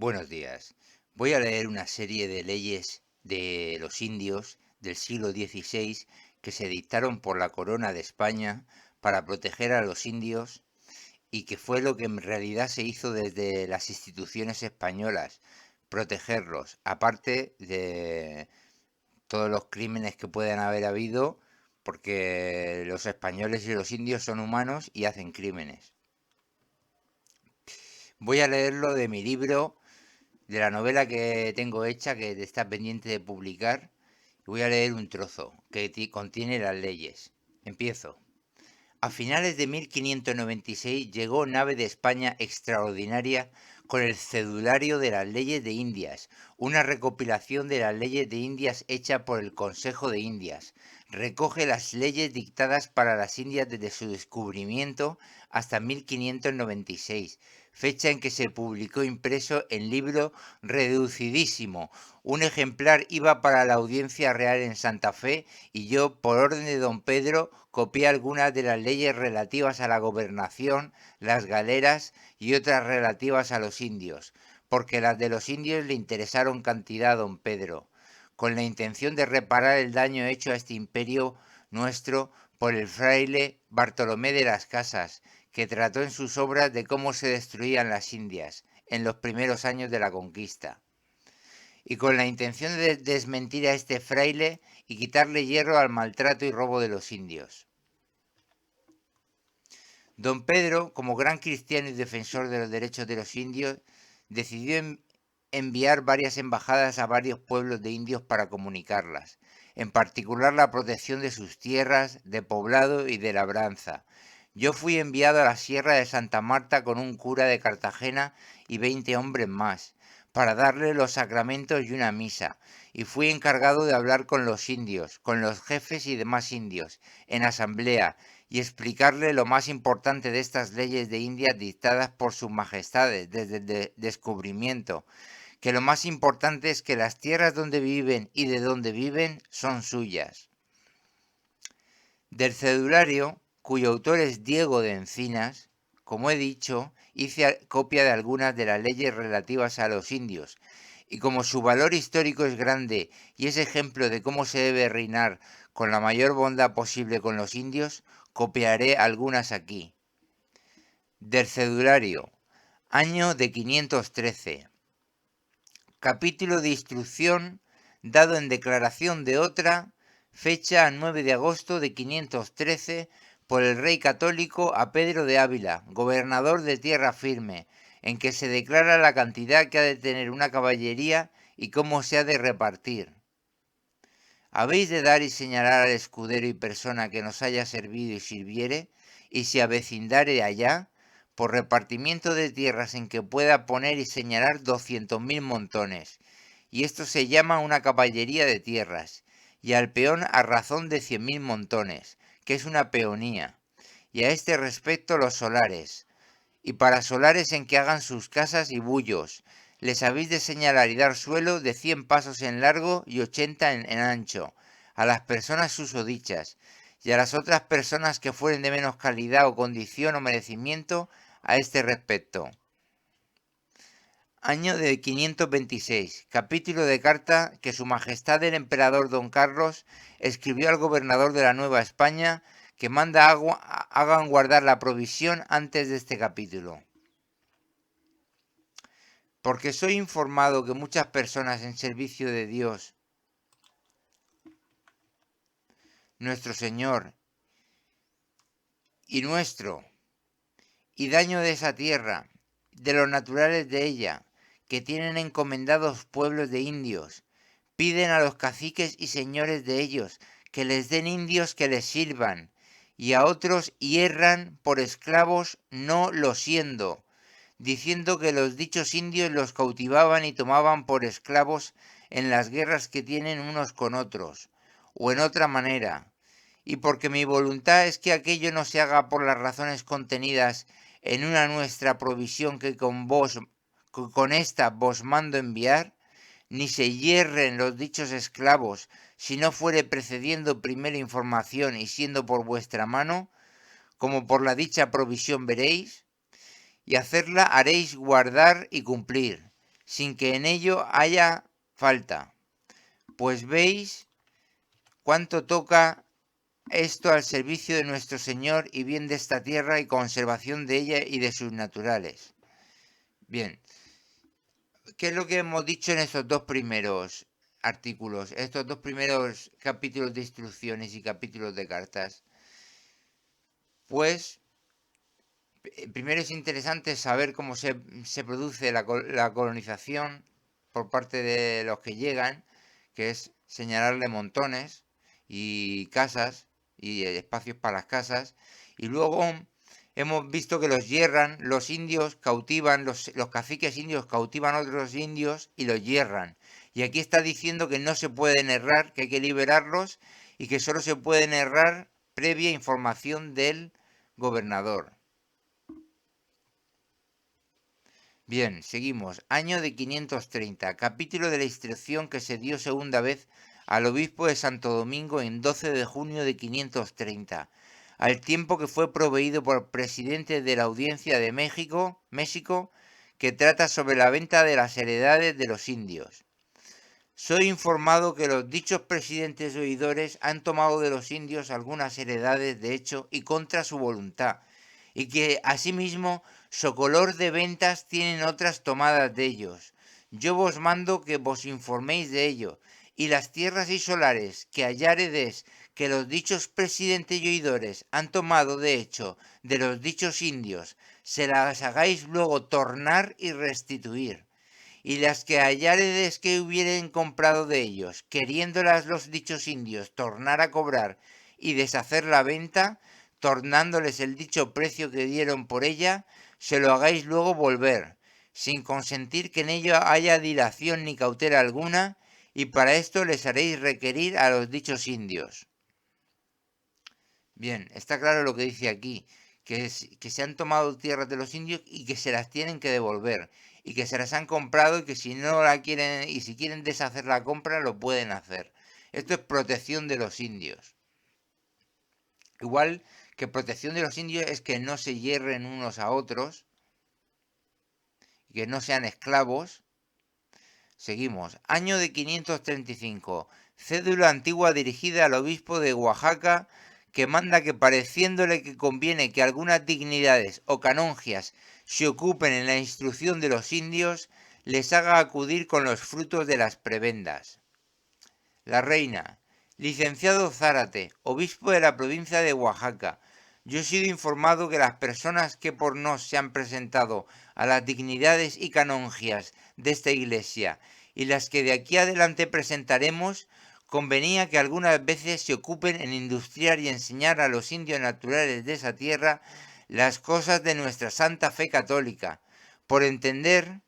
Buenos días. Voy a leer una serie de leyes de los indios del siglo XVI que se dictaron por la Corona de España para proteger a los indios y que fue lo que en realidad se hizo desde las instituciones españolas, protegerlos, aparte de todos los crímenes que puedan haber habido, porque los españoles y los indios son humanos y hacen crímenes. Voy a leerlo de mi libro, de la novela que tengo hecha, que está pendiente de publicar. Voy a leer un trozo que contiene las leyes. Empiezo. A finales de 1596 llegó nave de España extraordinaria con el cedulario de las leyes de Indias, una recopilación de las leyes de Indias hecha por el Consejo de Indias. Recoge las leyes dictadas para las Indias desde su descubrimiento hasta 1596, fecha en que se publicó impreso en libro reducidísimo. Un ejemplar iba para la Audiencia Real en Santa Fe y yo, por orden de don Pedro, copié algunas de las leyes relativas a la gobernación, las galeras y otras relativas a los indios, porque las de los indios le interesaron cantidad a don Pedro, con la intención de reparar el daño hecho a este imperio nuestro por el fraile Bartolomé de las Casas, que trató en sus obras de cómo se destruían las Indias en los primeros años de la conquista, y con la intención de desmentir a este fraile y quitarle hierro al maltrato y robo de los indios. Don Pedro, como gran cristiano y defensor de los derechos de los indios, decidió enviar varias embajadas a varios pueblos de indios para comunicarlas, en particular la protección de sus tierras, de poblado y de labranza. Yo fui enviado a la Sierra de Santa Marta con un cura de Cartagena y 20 hombres más, para darle los sacramentos y una misa, y fui encargado de hablar con los indios, con los jefes y demás indios, en asamblea, y explicarle lo más importante de estas leyes de India dictadas por sus majestades desde el descubrimiento, que lo más importante es que las tierras donde viven y de donde viven son suyas. Del cedulario, cuyo autor es Diego de Encinas, como he dicho, hice copia de algunas de las leyes relativas a los indios, y como su valor histórico es grande y es ejemplo de cómo se debe reinar con la mayor bondad posible con los indios, copiaré algunas aquí. Del cedulario, año de 513. Capítulo de instrucción dado en declaración de otra, fecha 9 de agosto de 513, por el rey católico a Pedro de Ávila, gobernador de tierra firme, en que se declara la cantidad que ha de tener una caballería y cómo se ha de repartir. Habéis de dar y señalar al escudero y persona que nos haya servido y sirviere, y se avecindare allá, por repartimiento de tierras en que pueda poner y señalar 200.000 montones, y esto se llama una caballería de tierras, y al peón a razón de 100.000 montones, que es una peonía, y a este respecto los solares, y para solares en que hagan sus casas y bullos, les habéis de señalar y dar suelo de 100 pasos en largo y 80 en ancho, a las personas susodichas, y a las otras personas que fueren de menos calidad o condición o merecimiento a este respecto. Año de 526. Capítulo de carta que Su Majestad el Emperador Don Carlos escribió al gobernador de la Nueva España, que manda hagan guardar la provisión antes de este capítulo. Porque soy informado que muchas personas en servicio de Dios, nuestro Señor, y nuestro, y daño de esa tierra, de los naturales de ella, que tienen encomendados pueblos de indios, piden a los caciques y señores de ellos que les den indios que les sirvan, y a otros hierran por esclavos no lo siendo, diciendo que los dichos indios los cautivaban y tomaban por esclavos en las guerras que tienen unos con otros, o en otra manera, y porque mi voluntad es que aquello no se haga por las razones contenidas en una nuestra provisión que con esta vos mando enviar, ni se hierren los dichos esclavos, si no fuere precediendo primera información y siendo por vuestra mano, como por la dicha provisión veréis, y hacerla haréis guardar y cumplir, sin que en ello haya falta. Pues veis cuánto toca esto al servicio de nuestro Señor y bien de esta tierra y conservación de ella y de sus naturales. Bien, ¿qué es lo que hemos dicho en estos dos primeros artículos, estos dos primeros capítulos de instrucciones y capítulos de cartas? Pues primero es interesante saber cómo se produce la colonización por parte de los que llegan, que es señalarle montones y casas y espacios para las casas. Y luego hemos visto que los hierran, los indios cautivan, los caciques indios cautivan a otros indios y los hierran. Y aquí está diciendo que no se pueden errar, que hay que liberarlos y que solo se pueden errar previa información del gobernador. Bien, seguimos. Año de 530. Capítulo de la instrucción que se dio segunda vez al obispo de Santo Domingo en 12 de junio de 530, al tiempo que fue proveído por el presidente de la Audiencia de México, que trata sobre la venta de las heredades de los indios. Soy informado que los dichos presidentes oidores han tomado de los indios algunas heredades de hecho y contra su voluntad, y que asimismo socolor de ventas tienen otras tomadas de ellos. Yo vos mando que vos informéis de ello, y las tierras y solares que halláredes que los dichos presidentes y oidores han tomado de hecho de los dichos indios, se las hagáis luego tornar y restituir. Y las que halláredes que hubieren comprado de ellos, queriéndolas los dichos indios tornar a cobrar y deshacer la venta, tornándoles el dicho precio que dieron por ella, se lo hagáis luego volver, sin consentir que en ello haya dilación ni cautela alguna, y para esto les haréis requerir a los dichos indios. Bien, está claro lo que dice aquí, que se han tomado tierras de los indios y que se las tienen que devolver, y que se las han comprado y que si no la quieren, y si quieren deshacer la compra, lo pueden hacer. Esto es protección de los indios. Igual que protección de los indios es que no se hierren unos a otros, que no sean esclavos. Seguimos. Año de 535. Cédula antigua dirigida al obispo de Oaxaca, que manda que pareciéndole que conviene que algunas dignidades o canongias se ocupen en la instrucción de los indios, les haga acudir con los frutos de las prebendas. La reina. Licenciado Zárate, obispo de la provincia de Oaxaca. Yo he sido informado que las personas que por nos se han presentado a las dignidades y canongias de esta iglesia y las que de aquí adelante presentaremos, convenía que algunas veces se ocupen en industriar y enseñar a los indios naturales de esa tierra las cosas de nuestra santa fe católica. Por entender,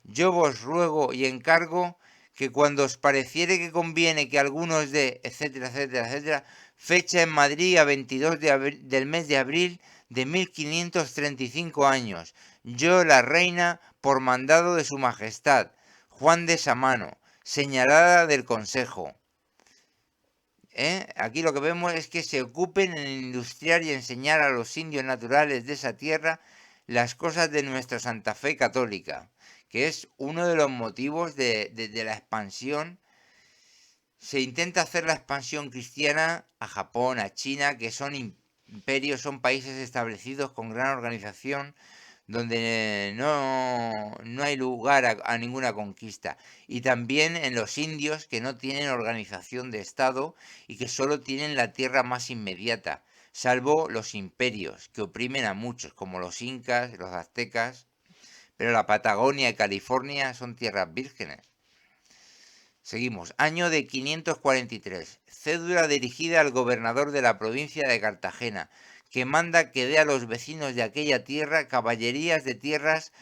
yo vos ruego y encargo que cuando os pareciere que conviene que algunos de, etcétera, etcétera, etcétera, fecha en Madrid a 22 del mes de abril de 1535 años, yo la reina, por mandado de su majestad, Juan de Samano, señalada del consejo. Aquí lo que vemos es que se ocupen en industriar y enseñar a los indios naturales de esa tierra las cosas de nuestra Santa Fe católica, que es uno de los motivos de la expansión. Se intenta hacer la expansión cristiana a Japón, a China, que son imperios, son países establecidos con gran organización, donde no hay lugar a ninguna conquista. Y también en los indios, que no tienen organización de Estado y que solo tienen la tierra más inmediata, salvo los imperios, que oprimen a muchos, como los incas, los aztecas, pero la Patagonia y California son tierras vírgenes. Seguimos. Año de 543. Cédula dirigida al gobernador de la provincia de Cartagena, que manda que dé a los vecinos de aquella tierra caballerías de tierras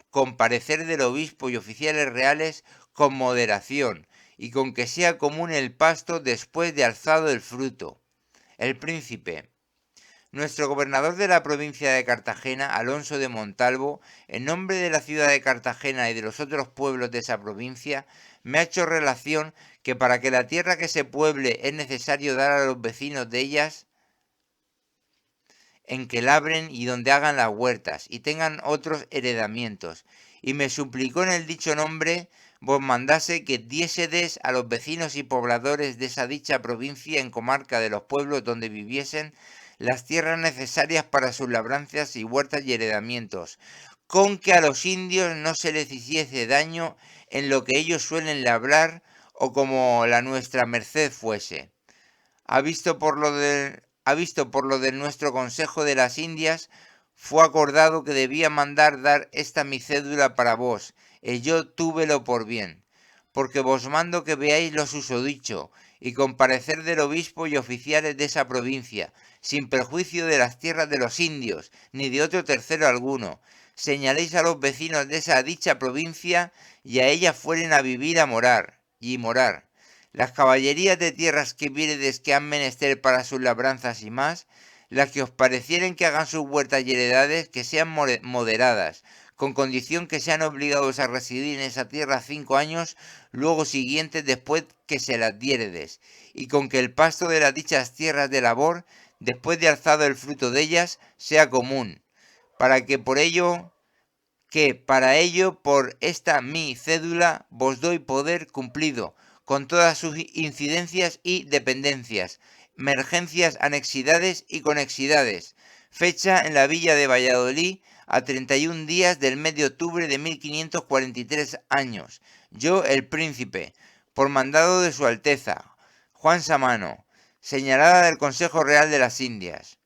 con parecer del obispo y oficiales reales con moderación, y con que sea común el pasto después de alzado el fruto. El príncipe. Nuestro gobernador de la provincia de Cartagena, Alonso de Montalvo, en nombre de la ciudad de Cartagena y de los otros pueblos de esa provincia, me ha hecho relación que para que la tierra que se pueble es necesario dar a los vecinos de ellas en que labren y donde hagan las huertas y tengan otros heredamientos, y me suplicó en el dicho nombre vos mandase que diésedes a los vecinos y pobladores de esa dicha provincia en comarca de los pueblos donde viviesen las tierras necesarias para sus labranzas y huertas y heredamientos, con que a los indios no se les hiciese daño en lo que ellos suelen labrar o como la nuestra merced fuese. Ha visto por lo de nuestro Consejo de las Indias, fue acordado que debía mandar dar esta mi cédula para vos, y yo túvelo por bien, porque vos mando que veáis lo susodicho, y con parecer del obispo y oficiales de esa provincia, sin perjuicio de las tierras de los indios, ni de otro tercero alguno, señaléis a los vecinos de esa dicha provincia, y a ella fueren a vivir y morar. Las caballerías de tierras que viéredes que han menester para sus labranzas y más, las que os parecieren que hagan sus huertas y heredades, que sean moderadas, con condición que sean obligados a residir en esa tierra 5 años, luego siguientes después que se las diéredes, y con que el pasto de las dichas tierras de labor, después de alzado el fruto de ellas, sea común, para por esta mi cédula vos doy poder cumplido, con todas sus incidencias y dependencias, mergencias, anexidades y conexidades, fecha en la villa de Valladolid a 31 días del mes de octubre de 1543 años. Yo, el príncipe, por mandado de su Alteza, Juan Samano, señalada del Consejo Real de las Indias.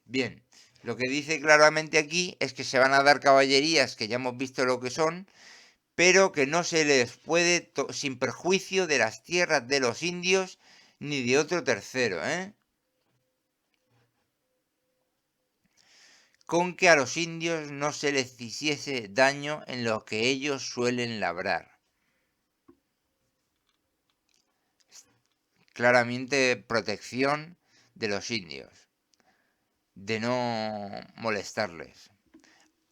Bien, lo que dice claramente aquí es que se van a dar caballerías, que ya hemos visto lo que son, pero que no se les puede, sin perjuicio de las tierras de los indios ni de otro tercero, con que a los indios no se les hiciese daño en lo que ellos suelen labrar. Claramente protección de los indios, de no molestarles.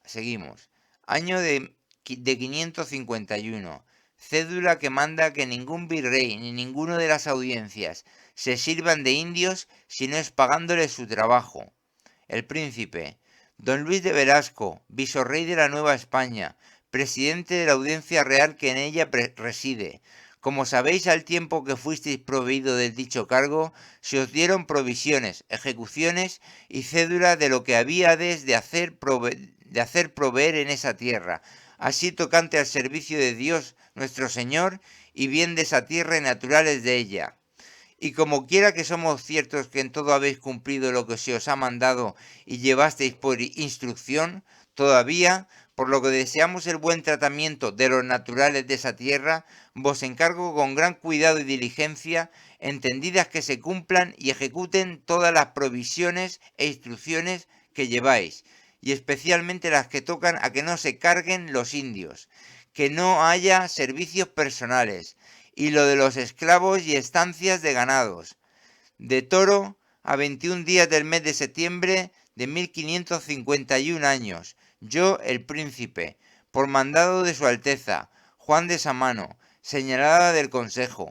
Seguimos. Año de 551. Cédula que manda que ningún virrey ni ninguno de las audiencias se sirvan de indios si no es pagándoles su trabajo. El príncipe. Don Luis de Velasco, visorrey de la Nueva España, presidente de la audiencia real que en ella reside. Como sabéis, al tiempo que fuisteis proveído del dicho cargo, se os dieron provisiones, ejecuciones y cédula de lo que habíades de hacer proveer en esa tierra, así tocante al servicio de Dios nuestro Señor y bien de esa tierra y naturales de ella. Y como quiera que somos ciertos que en todo habéis cumplido lo que se os ha mandado y llevasteis por instrucción, todavía, por lo que deseamos el buen tratamiento de los naturales de esa tierra, vos encargo con gran cuidado y diligencia, entendidas que se cumplan y ejecuten todas las provisiones e instrucciones que lleváis, y especialmente las que tocan a que no se carguen los indios, que no haya servicios personales, y lo de los esclavos y estancias de ganados, de toro a 21 días del mes de septiembre de 1551 años, yo el príncipe, por mandado de su Alteza, Juan de Samano, señalada del Consejo.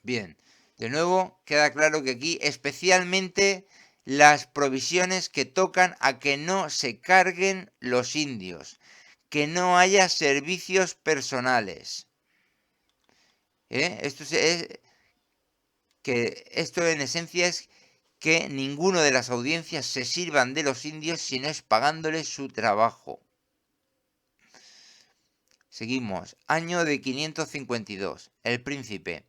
Bien, de nuevo queda claro que aquí especialmente las provisiones que tocan a que no se carguen los indios, que no haya servicios personales. Esto en esencia es que ninguno de las audiencias se sirvan de los indios si no es pagándoles su trabajo. Seguimos. Año de 552. El príncipe.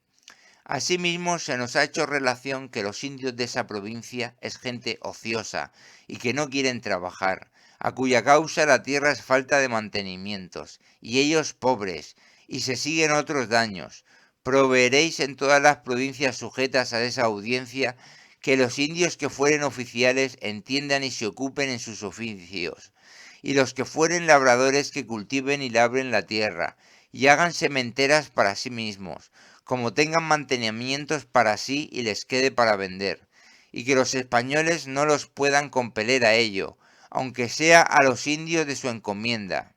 Asimismo, se nos ha hecho relación que los indios de esa provincia es gente ociosa y que no quieren trabajar, a cuya causa la tierra es falta de mantenimientos, y ellos pobres, y se siguen otros daños. Proveeréis en todas las provincias sujetas a esa audiencia que los indios que fueren oficiales entiendan y se ocupen en sus oficios, y los que fueren labradores que cultiven y labren la tierra, y hagan sementeras para sí mismos, como tengan mantenimientos para sí y les quede para vender, y que los españoles no los puedan compeler a ello, aunque sea a los indios de su encomienda.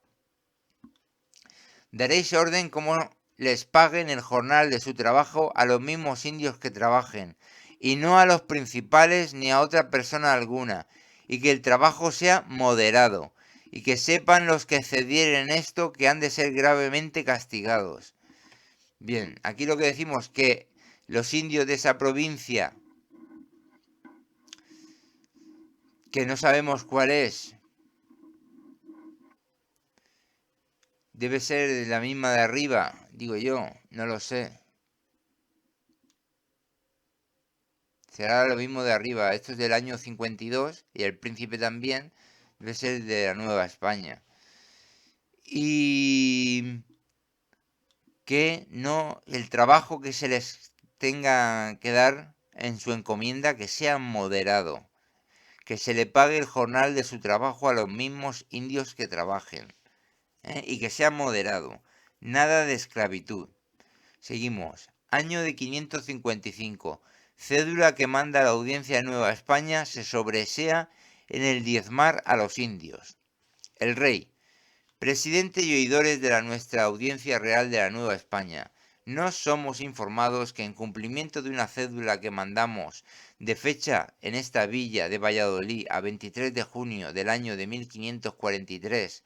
Daréis orden como les paguen el jornal de su trabajo a los mismos indios que trabajen, y no a los principales ni a otra persona alguna, y que el trabajo sea moderado, y que sepan los que cedieren esto que han de ser gravemente castigados. Bien, aquí lo que decimos que los indios de esa provincia, que no sabemos cuál es, debe ser la misma de arriba, digo yo, no lo sé. Será lo mismo de arriba. Esto es del año 52 y el príncipe también debe ser de la Nueva España. Y que no, el trabajo que se les tenga que dar en su encomienda que sea moderado, que se le pague el jornal de su trabajo a los mismos indios que trabajen, y que sea moderado, nada de esclavitud. Seguimos. Año de 555. Cédula que manda la Audiencia de Nueva España se sobresea en el diezmar a los indios. El rey. Presidente y oidores de la nuestra Audiencia Real de la Nueva España. Nos somos informados que en cumplimiento de una cédula que mandamos de fecha en esta villa de Valladolid a 23 de junio del año de 1543,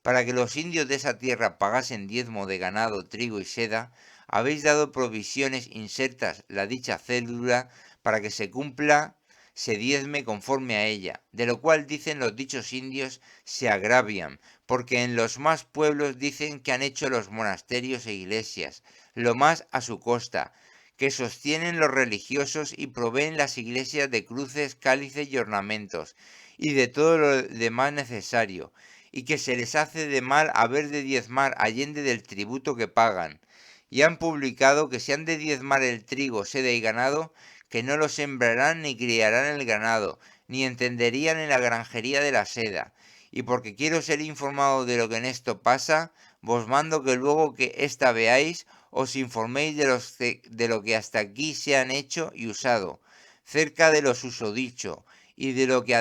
para que los indios de esa tierra pagasen diezmo de ganado, trigo y seda, habéis dado provisiones insertas la dicha cédula para que se cumpla, se diezme conforme a ella, de lo cual dicen los dichos indios se agravian, porque en los más pueblos dicen que han hecho los monasterios e iglesias, lo más a su costa, que sostienen los religiosos y proveen las iglesias de cruces, cálices y ornamentos, y de todo lo demás necesario, y que se les hace de mal haber de diezmar allende del tributo que pagan, y han publicado que si han de diezmar el trigo, seda y ganado, que no lo sembrarán ni criarán el ganado, ni entenderían en la granjería de la seda. Y porque quiero ser informado de lo que en esto pasa, vos mando que luego que ésta veáis, os informéis de lo que hasta aquí se han hecho y usado, cerca de lo susodicho, y de lo que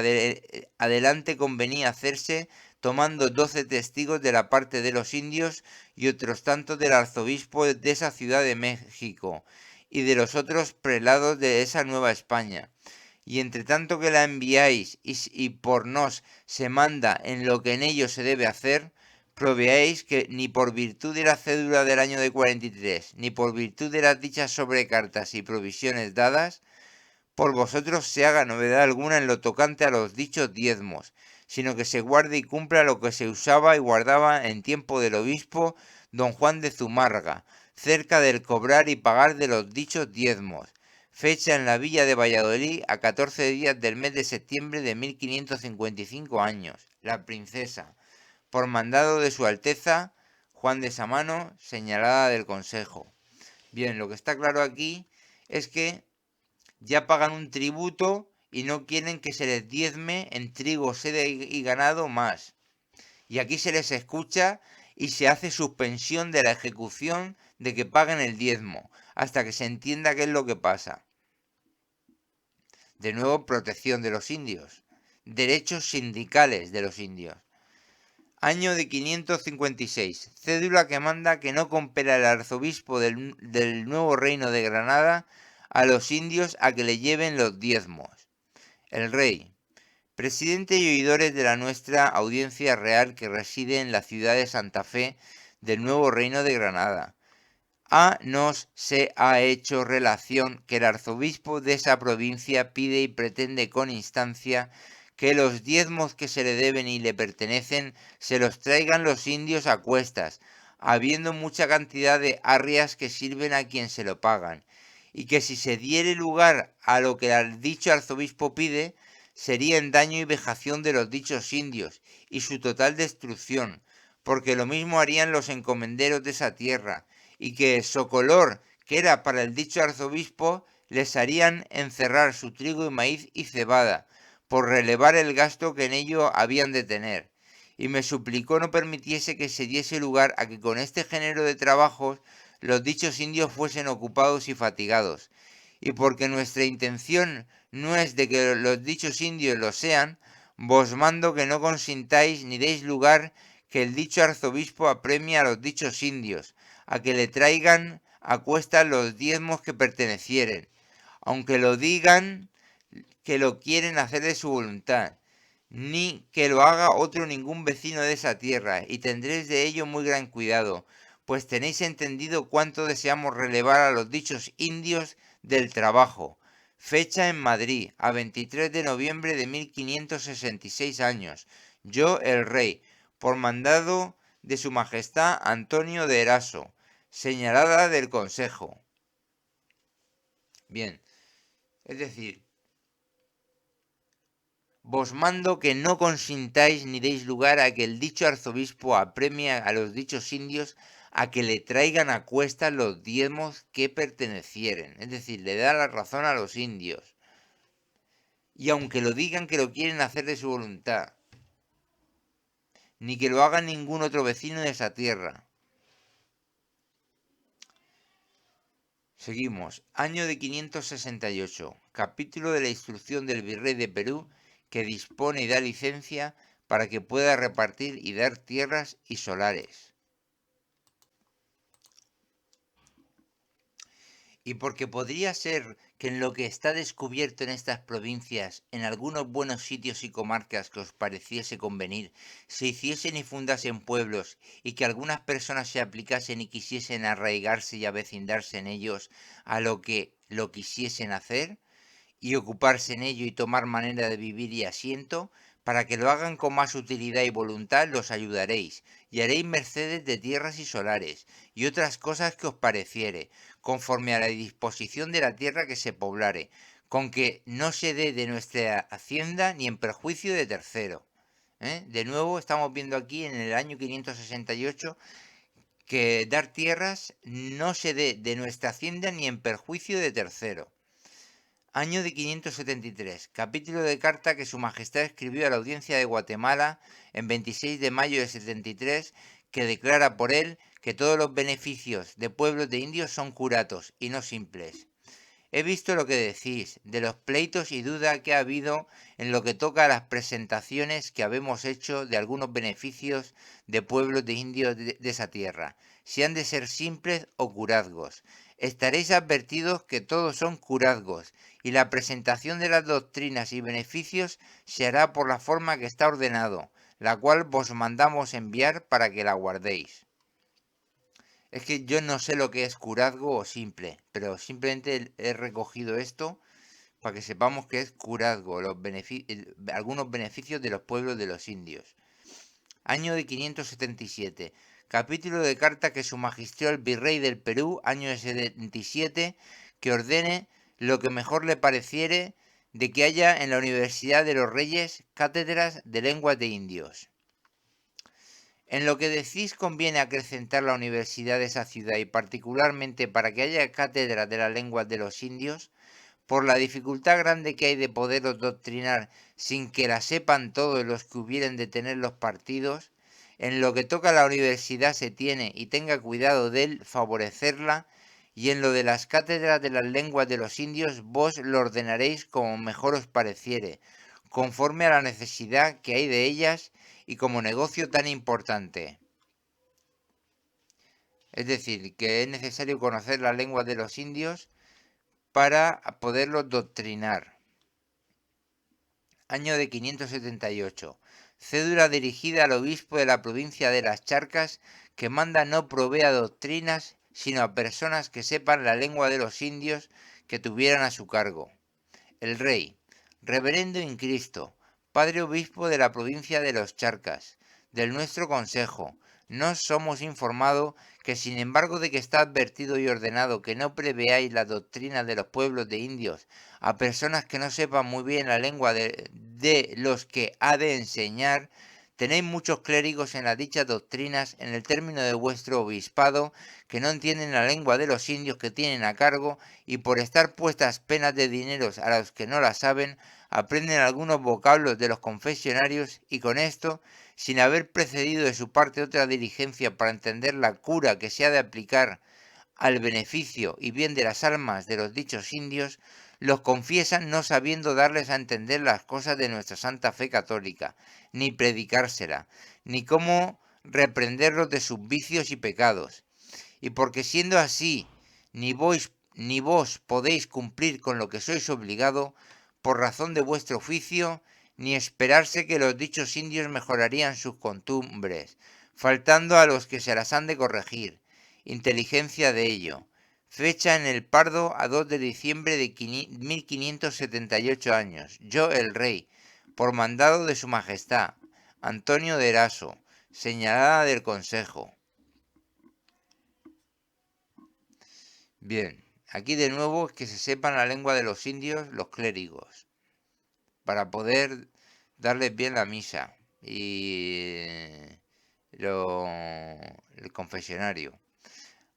adelante convenía hacerse, tomando 12 testigos de la parte de los indios y otros tantos del arzobispo de esa ciudad de México y de los otros prelados de esa Nueva España. Y entre tanto que la enviáis y por nos se manda en lo que en ello se debe hacer, proveáis que ni por virtud de la cédula del año de 43, ni por virtud de las dichas sobrecartas y provisiones dadas, por vosotros se haga novedad alguna en lo tocante a los dichos diezmos, sino que se guarde y cumpla lo que se usaba y guardaba en tiempo del obispo don Juan de Zumárraga, cerca del cobrar y pagar de los dichos diezmos, fecha en la villa de Valladolid a 14 días del mes de septiembre de 1555 años, la princesa, por mandado de su Alteza Juan de Samano, señalada del Consejo. Bien, lo que está claro aquí es que ya pagan un tributo y no quieren que se les diezme en trigo, seda y ganado más. Y aquí se les escucha y se hace suspensión de la ejecución de que paguen el diezmo, hasta que se entienda qué es lo que pasa. De nuevo, protección de los indios. Derechos sindicales de los indios. Año de 556. Cédula que manda que no compela el arzobispo del nuevo reino de Granada a los indios a que le lleven los diezmos. El rey. Presidente y oidores de la nuestra Audiencia Real que reside en la ciudad de Santa Fe del nuevo reino de Granada. A nos se ha hecho relación que el arzobispo de esa provincia pide y pretende con instancia que los diezmos que se le deben y le pertenecen se los traigan los indios a cuestas, habiendo mucha cantidad de arrias que sirven a quien se lo pagan, y que si se diere lugar a lo que el dicho arzobispo pide, sería en daño y vejación de los dichos indios, y su total destrucción, porque lo mismo harían los encomenderos de esa tierra, y que socolor que era para el dicho arzobispo, les harían encerrar su trigo y maíz y cebada, por relevar el gasto que en ello habían de tener. Y me suplicó no permitiese que se diese lugar a que con este género de trabajos los dichos indios fuesen ocupados y fatigados. Y porque nuestra intención no es de que los dichos indios lo sean, vos mando que no consintáis ni deis lugar que el dicho arzobispo apremie a los dichos indios, a que le traigan a cuestas los diezmos que pertenecieren, aunque lo digan que lo quieren hacer de su voluntad, ni que lo haga otro ningún vecino de esa tierra, y tendréis de ello muy gran cuidado, pues tenéis entendido cuánto deseamos relevar a los dichos indios del trabajo. Fecha en Madrid, a 23 de noviembre de 1566 años. Yo, el rey, por mandado de su majestad Antonio de Eraso, señalada del consejo. Bien, es decir, vos mando que no consintáis ni deis lugar a que el dicho arzobispo apremie a los dichos indios a que le traigan a cuestas los diezmos que pertenecieren. Es decir, le da la razón a los indios. Y aunque lo digan que lo quieren hacer de su voluntad, ni que lo haga ningún otro vecino de esa tierra. Seguimos. Año de 568. Capítulo de la instrucción del virrey de Perú que dispone y da licencia para que pueda repartir y dar tierras y solares. Y porque podría ser que en lo que está descubierto en estas provincias, en algunos buenos sitios y comarcas que os pareciese convenir, se hiciesen y fundasen pueblos, y que algunas personas se aplicasen y quisiesen arraigarse y avecindarse en ellos a lo que lo quisiesen hacer, y ocuparse en ello y tomar manera de vivir y asiento, para que lo hagan con más utilidad y voluntad, los ayudaréis, y haréis mercedes de tierras y solares, y otras cosas que os pareciere, conforme a la disposición de la tierra que se poblare, con que no se dé de nuestra hacienda ni en perjuicio de tercero. De nuevo estamos viendo aquí en el año 568 que dar tierras no se dé de nuestra hacienda ni en perjuicio de tercero. Año de 573. Capítulo de carta que su majestad escribió a la audiencia de Guatemala en 26 de mayo de 73, que declara por él que todos los beneficios de pueblos de indios son curatos y no simples. He visto lo que decís, de los pleitos y duda que ha habido en lo que toca a las presentaciones que habemos hecho de algunos beneficios de pueblos de indios de esa tierra, si han de ser simples o curazgos. Estaréis advertidos que todos son curazgos, y la presentación de las doctrinas y beneficios se hará por la forma que está ordenado, la cual vos mandamos enviar para que la guardéis. Es que yo no sé lo que es curazgo o simple, pero simplemente he recogido esto para que sepamos que es curazgo, algunos beneficios de los pueblos de los indios. Año de 577. Capítulo de carta que su majestad el virrey del Perú, año de 77, que ordene lo que mejor le pareciere de que haya en la Universidad de los Reyes cátedras de lenguas de indios. En lo que decís conviene acrecentar la universidad de esa ciudad y particularmente para que haya cátedra de las lenguas de los indios, por la dificultad grande que hay de poderlos doctrinar sin que la sepan todos los que hubieren de tener los partidos, en lo que toca a la universidad se tiene y tenga cuidado de él favorecerla, y en lo de las cátedras de las lenguas de los indios vos lo ordenaréis como mejor os pareciere, conforme a la necesidad que hay de ellas y como negocio tan importante. Es decir, que es necesario conocer las lenguas de los indios para poderlos doctrinar. Año de 578. Cédula dirigida al obispo de la provincia de las Charcas, que manda no provea doctrinas, sino a personas que sepan la lengua de los indios que tuvieran a su cargo. El rey, reverendo in Cristo, padre obispo de la provincia de los Charcas, del nuestro consejo, nos somos informado que sin embargo de que está advertido y ordenado que no preveáis la doctrina de los pueblos de indios a personas que no sepan muy bien la lengua de los que ha de enseñar, tenéis muchos clérigos en las dichas doctrinas en el término de vuestro obispado que no entienden la lengua de los indios que tienen a cargo, y por estar puestas penas de dineros a los que no la saben, aprenden algunos vocablos de los confesionarios, y con esto, sin haber precedido de su parte otra diligencia para entender la cura que se ha de aplicar al beneficio y bien de las almas de los dichos indios, los confiesan no sabiendo darles a entender las cosas de nuestra santa fe católica, ni predicársela, ni cómo reprenderlos de sus vicios y pecados. Y porque siendo así, ni vos podéis cumplir con lo que sois obligado, por razón de vuestro oficio, ni esperarse que los dichos indios mejorarían sus costumbres, faltando a los que se las han de corregir. Inteligencia de ello. Fecha en el Pardo a 2 de diciembre de 1578 años. Yo el rey, por mandado de su majestad, Antonio de Eraso, señalada del Consejo. Bien, aquí de nuevo es que se sepan la lengua de los indios, los clérigos, para poder darles bien la misa y el confesionario.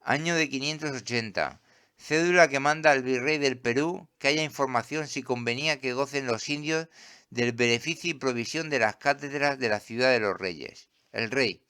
Año de 580. Cédula que manda al virrey del Perú que haya información si convenía que gocen los indios del beneficio y provisión de las cátedras de la ciudad de los reyes. El rey,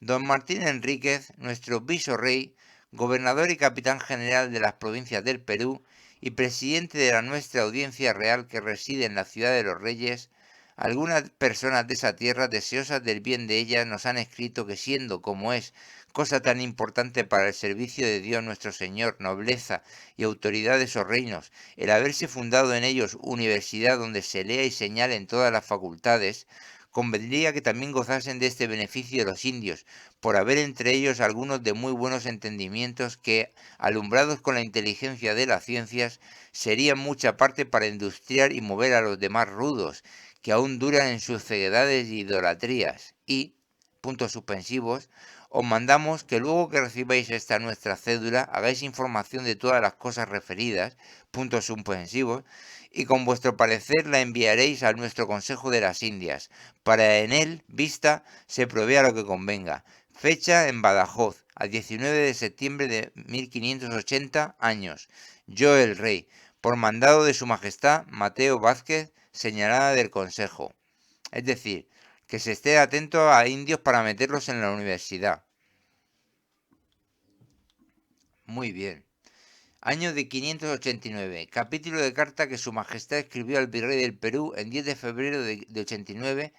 don Martín Enríquez, nuestro visorrey, gobernador y capitán general de las provincias del Perú y presidente de la nuestra audiencia real que reside en la ciudad de los reyes, algunas personas de esa tierra deseosas del bien de ella nos han escrito que siendo como es cosa tan importante para el servicio de Dios nuestro Señor, nobleza y autoridad de esos reinos, el haberse fundado en ellos universidad donde se lea y señale en todas las facultades, convendría que también gozasen de este beneficio los indios, por haber entre ellos algunos de muy buenos entendimientos que, alumbrados con la inteligencia de las ciencias, serían mucha parte para industriar y mover a los demás rudos, que aún duran en sus ceguedades y idolatrías. Y, puntos suspensivos, os mandamos que luego que recibáis esta nuestra cédula, hagáis información de todas las cosas referidas, puntos suspensivos, y con vuestro parecer la enviaréis a nuestro Consejo de las Indias, para en él vista se provea lo que convenga. Fecha en Badajoz, a 19 de septiembre de 1580 años. Yo el rey, por mandado de su majestad Mateo Vázquez, señalada del Consejo. Es decir, que se esté atento a indios para meterlos en la universidad. Muy bien. Año de 589. Capítulo de carta que su majestad escribió al virrey del Perú en 10 de febrero de 89,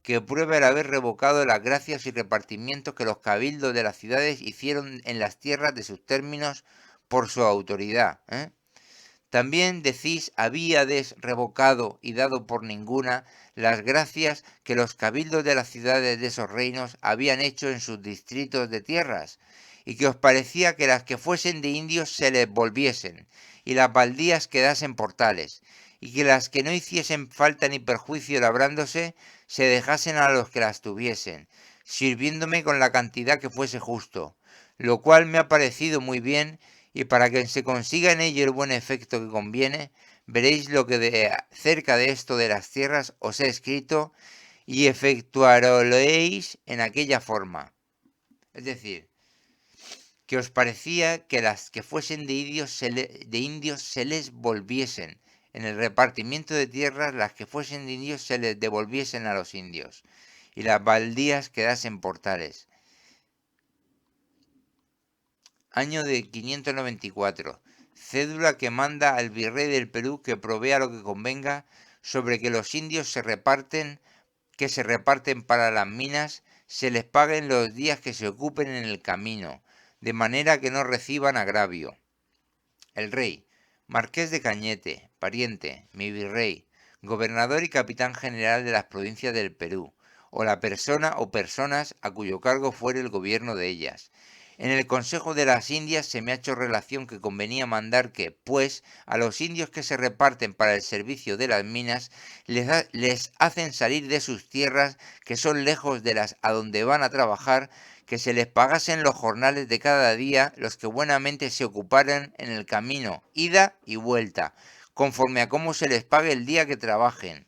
que prueba el haber revocado las gracias y repartimientos que los cabildos de las ciudades hicieron en las tierras de sus términos por su autoridad. También decís habíades revocado y dado por ninguna las gracias que los cabildos de las ciudades de esos reinos habían hecho en sus distritos de tierras, y que os parecía que las que fuesen de indios se les volviesen, y las baldías quedasen por tales, y que las que no hiciesen falta ni perjuicio labrándose, se dejasen a los que las tuviesen, sirviéndome con la cantidad que fuese justo, lo cual me ha parecido muy bien, y para que se consiga en ello el buen efecto que conviene, veréis lo que de cerca de esto de las tierras os he escrito, y efectuaréis en aquella forma. Es decir, que os parecía que las que fuesen de indios se les volviesen, en el repartimiento de tierras las que fuesen de indios se les devolviesen a los indios, y las baldías quedasen por tales. Año de 594. Cédula que manda al virrey del Perú que provea lo que convenga sobre que los indios que se reparten para las minas, se les paguen los días que se ocupen en el camino, de manera que no reciban agravio. El rey, Marqués de Cañete, pariente, mi virrey, gobernador y capitán general de las provincias del Perú, o la persona o personas a cuyo cargo fuere el gobierno de ellas. En el Consejo de las Indias se me ha hecho relación que convenía mandar que, pues, a los indios que se reparten para el servicio de las minas, les hacen salir de sus tierras, que son lejos de las a donde van a trabajar, que se les pagasen los jornales de cada día los que buenamente se ocuparan en el camino, ida y vuelta, conforme a cómo se les pague el día que trabajen.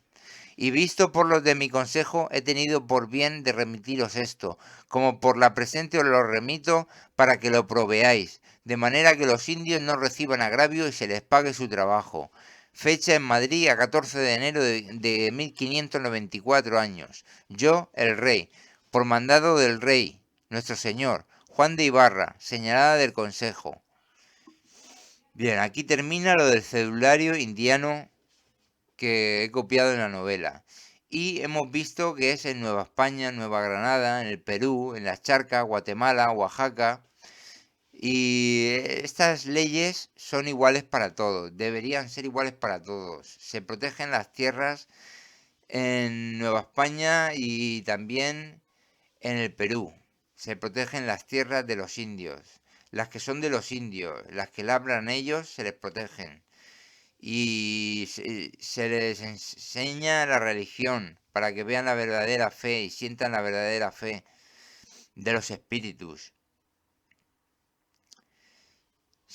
Y visto por los de mi consejo, he tenido por bien de remitiros esto, como por la presente os lo remito para que lo proveáis, de manera que los indios no reciban agravio y se les pague su trabajo. Fecha en Madrid a 14 de enero de 1594 años. Yo, el rey, por mandado del rey, nuestro señor, Juan de Ibarra, señalada del consejo. Bien, aquí termina lo del cedulario indiano que he copiado en la novela. Y hemos visto que es en Nueva España, Nueva Granada, en el Perú, en las Charcas, Guatemala, Oaxaca. Y estas leyes son iguales para todos, deberían ser iguales para todos. Se protegen las tierras en Nueva España y también en el Perú. Se protegen las tierras de los indios. Las que son de los indios, las que labran ellos, se les protegen. Y se les enseña la religión para que vean la verdadera fe y sientan la verdadera fe de los espíritus.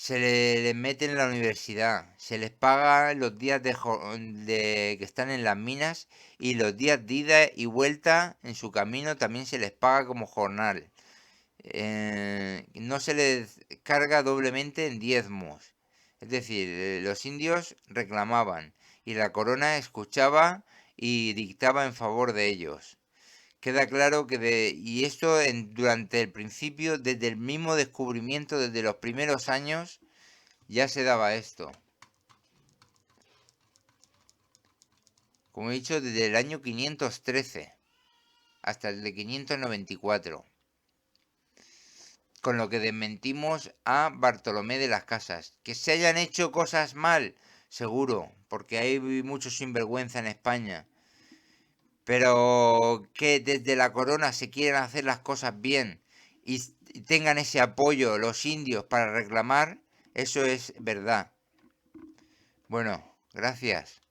Les mete en la universidad, se les paga los días que están en las minas y los días de ida y vuelta en su camino también se les paga como jornal. No se les carga doblemente en diezmos. Es decir, los indios reclamaban y la corona escuchaba y dictaba en favor de ellos. Queda claro y esto durante el principio, desde el mismo descubrimiento, desde los primeros años, ya se daba esto. Como he dicho, desde el año 513 hasta el de 594. Con lo que desmentimos a Bartolomé de las Casas. Que se hayan hecho cosas mal, seguro, porque hay mucho sinvergüenza en España. Pero que desde la corona se quieran hacer las cosas bien y tengan ese apoyo los indios para reclamar, eso es verdad. Bueno, gracias.